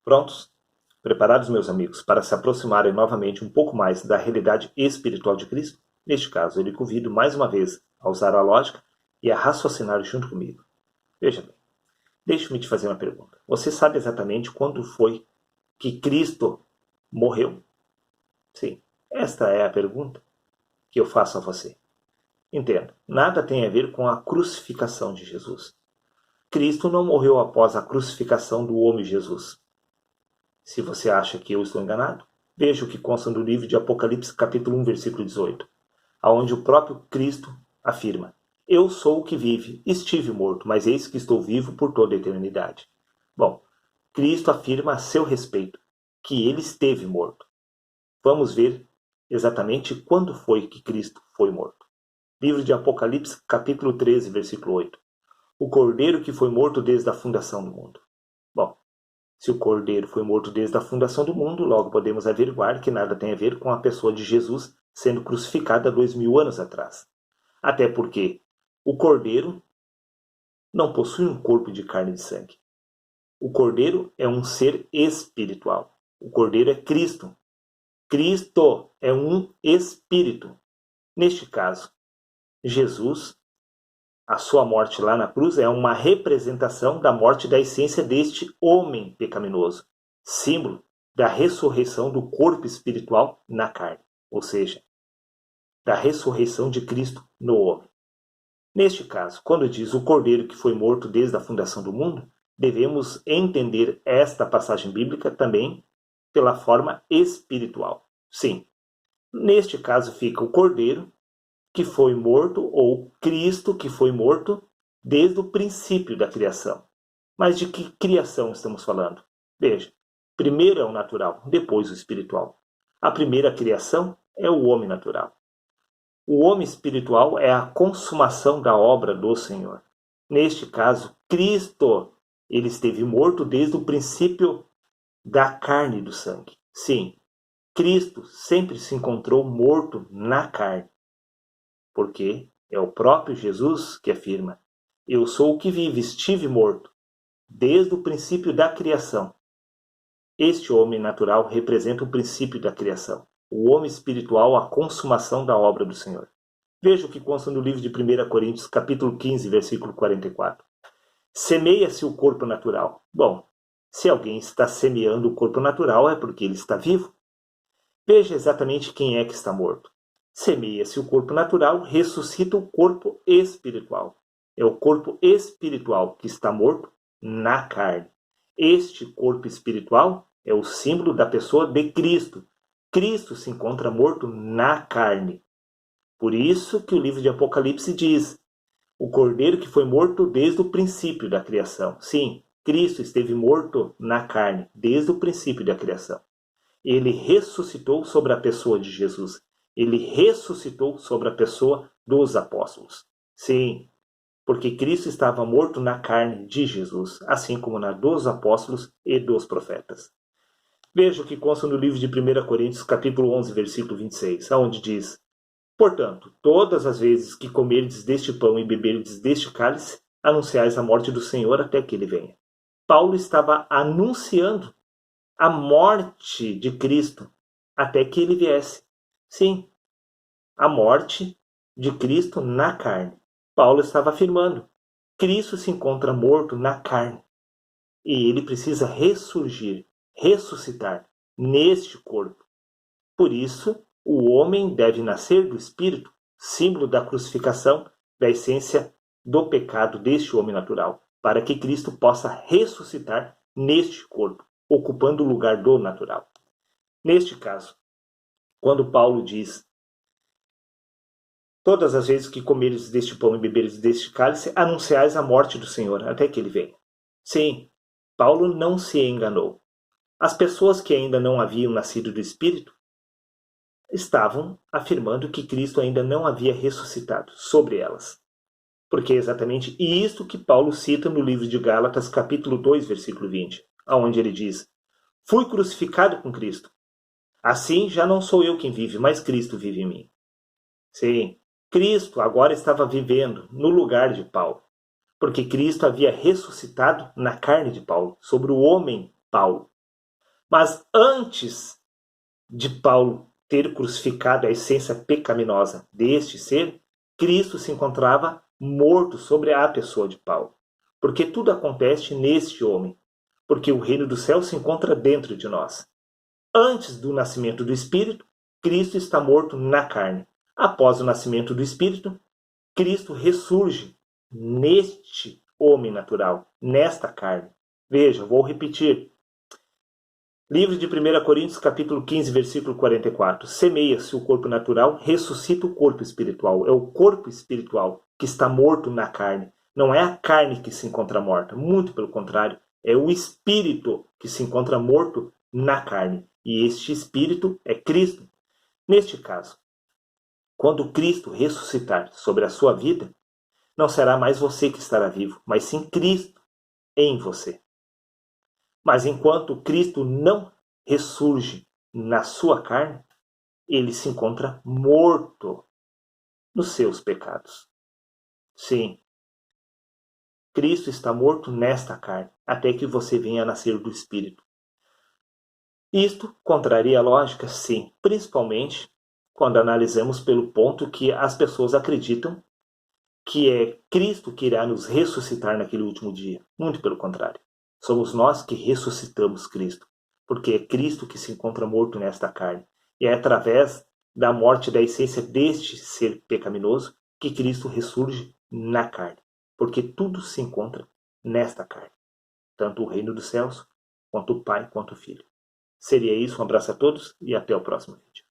Prontos? Preparados, meus amigos, para se aproximarem novamente um pouco mais da realidade espiritual de Cristo? Neste caso, eu lhe convido mais uma vez a usar a lógica e a raciocinar junto comigo. Veja bem, deixe-me te fazer uma pergunta. Você sabe exatamente quando foi que Cristo morreu? Sim, esta é a pergunta que eu faço a você. Entenda, nada tem a ver com a crucificação de Jesus. Cristo não morreu após a crucificação do homem Jesus. Se você acha que eu estou enganado, veja o que consta no livro de Apocalipse, capítulo 1, versículo 18, aonde o próprio Cristo afirma: Eu sou o que vive, estive morto, mas eis que estou vivo por toda a eternidade. Bom, Cristo afirma a seu respeito que ele esteve morto. Vamos ver exatamente quando foi que Cristo foi morto. Livro de Apocalipse, capítulo 13, versículo 8. O cordeiro que foi morto desde a fundação do mundo. Bom, se o cordeiro foi morto desde a fundação do mundo, logo podemos averiguar que nada tem a ver com a pessoa de Jesus sendo crucificada 2000 anos atrás. Até porque o cordeiro não possui um corpo de carne e de sangue. O cordeiro é um ser espiritual. O cordeiro é Cristo. Cristo é um espírito. Neste caso, Jesus, a sua morte lá na cruz é uma representação da morte da essência deste homem pecaminoso, símbolo da ressurreição do corpo espiritual na carne, ou seja, da ressurreição de Cristo no homem. Neste caso, quando diz o cordeiro que foi morto desde a fundação do mundo, devemos entender esta passagem bíblica também pela forma espiritual. Sim, neste caso fica o cordeiro que foi morto, ou Cristo que foi morto desde o princípio da criação. Mas de que criação estamos falando? Veja, primeiro é o natural, depois o espiritual. A primeira criação é o homem natural. O homem espiritual é a consumação da obra do Senhor. Neste caso, Cristo, ele esteve morto desde o princípio da carne e do sangue. Sim, Cristo sempre se encontrou morto na carne. Porque é o próprio Jesus que afirma: Eu sou o que vive, estive morto, desde o princípio da criação. Este homem natural representa o princípio da criação. O homem espiritual, a consumação da obra do Senhor. Veja o que consta no livro de 1 Coríntios, capítulo 15, versículo 44. Semeia-se o corpo natural. Bom, se alguém está semeando o corpo natural é porque ele está vivo. Veja exatamente quem é que está morto. Semeia-se o corpo natural, ressuscita o corpo espiritual. É o corpo espiritual que está morto na carne. Este corpo espiritual é o símbolo da pessoa de Cristo. Cristo se encontra morto na carne. Por isso que o livro de Apocalipse diz: o cordeiro que foi morto desde o princípio da criação. Sim, Cristo esteve morto na carne desde o princípio da criação. Ele ressuscitou sobre a pessoa de Jesus. Ele ressuscitou sobre a pessoa dos apóstolos. Sim, porque Cristo estava morto na carne de Jesus, assim como na dos apóstolos e dos profetas. Veja o que consta no livro de 1 Coríntios, capítulo 11, versículo 26, onde diz: Portanto, todas as vezes que comerdes deste pão e beberdes deste cálice, anunciais a morte do Senhor até que ele venha. Paulo estava anunciando a morte de Cristo até que ele viesse. Sim, a morte de Cristo na carne. Paulo estava afirmando: Cristo se encontra morto na carne e ele precisa ressurgir, ressuscitar neste corpo. Por isso, o homem deve nascer do Espírito, símbolo da crucificação, da essência do pecado deste homem natural, para que Cristo possa ressuscitar neste corpo, ocupando o lugar do natural. Neste caso, quando Paulo diz: Todas as vezes que comeres deste pão e beberes deste cálice, anunciais a morte do Senhor, até que ele venha. Sim, Paulo não se enganou. As pessoas que ainda não haviam nascido do Espírito estavam afirmando que Cristo ainda não havia ressuscitado sobre elas. Porque é exatamente isto que Paulo cita no livro de Gálatas, capítulo 2, versículo 20, onde ele diz: Fui crucificado com Cristo. Assim já não sou eu quem vive, mas Cristo vive em mim. Sim, Cristo agora estava vivendo no lugar de Paulo, porque Cristo havia ressuscitado na carne de Paulo, sobre o homem Paulo. Mas antes de Paulo ter crucificado a essência pecaminosa deste ser, Cristo se encontrava morto sobre a pessoa de Paulo. Porque tudo acontece neste homem. Porque o reino do céu se encontra dentro de nós. Antes do nascimento do Espírito, Cristo está morto na carne. Após o nascimento do Espírito, Cristo ressurge neste homem natural, nesta carne. Veja, vou repetir. Livro de 1 Coríntios, capítulo 15, versículo 44. Semeia-se o corpo natural, ressuscita o corpo espiritual. É o corpo espiritual que está morto na carne. Não é a carne que se encontra morta. Muito pelo contrário, é o espírito que se encontra morto na carne. E este espírito é Cristo. Neste caso, quando Cristo ressuscitar sobre a sua vida, não será mais você que estará vivo, mas sim Cristo em você. Mas enquanto Cristo não ressurge na sua carne, ele se encontra morto nos seus pecados. Sim, Cristo está morto nesta carne, até que você venha a nascer do Espírito. Isto contraria a lógica? Sim, principalmente quando analisamos pelo ponto que as pessoas acreditam que é Cristo que irá nos ressuscitar naquele último dia. Muito pelo contrário. Somos nós que ressuscitamos Cristo, porque é Cristo que se encontra morto nesta carne. E é através da morte da essência deste ser pecaminoso que Cristo ressurge na carne, porque tudo se encontra nesta carne, tanto o reino dos céus, quanto o Pai, quanto o Filho. Seria isso, um abraço a todos e até o próximo vídeo.